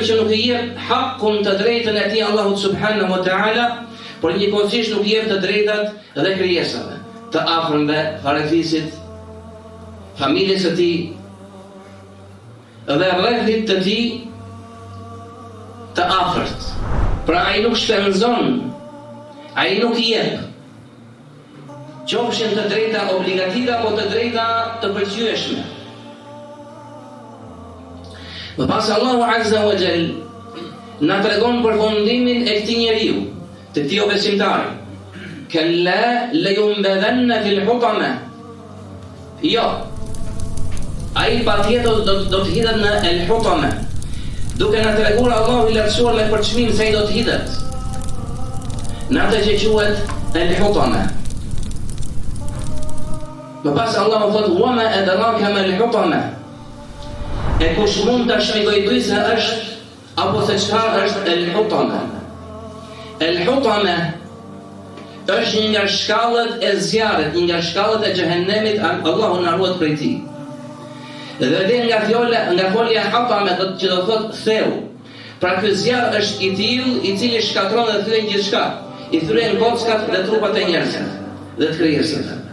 që nuk i jep hakkun të drejtën e tij Allahut subhanahu wa taala, por njëkohësisht nuk i jep të drejtat dhe krijesave, të afërmve, farefissit, familjes së tij dhe rrethit të tij të afërt. Pra ai nuk shpenzon, ai nuk i jep. Qofshin të drejta obligative apo të drejta të pëlqyeshme. Më pas Allahu Azza wa Jall na tregon përfundimin e këtij njeriu, të këtij besimtari. Kalla layunbadanna fil hutama. Jo. Ai patjetër do të hidhet në el hutama. Duke na treguar Allahu i lartësuar me përçmim se ai do të hidhet në atë që quhet el hutama. Më pas Allahu thot: "Wa ma adraka ma al hutama." E kush mund të shpjegoj ty se është apo se çfarë është el hutama? El hutama është një nga shkallët e zjarrit, një nga shkallët e xhehenemit, Allahu na ruaj prej tij. Dhe vjen nga folja hutama që do thotë theu. Pra ky zjarr është i tillë i cili shkatron dhe thyen gjithçka. I thyen kockat dhe trupat e njerëzve dhe të krijesave.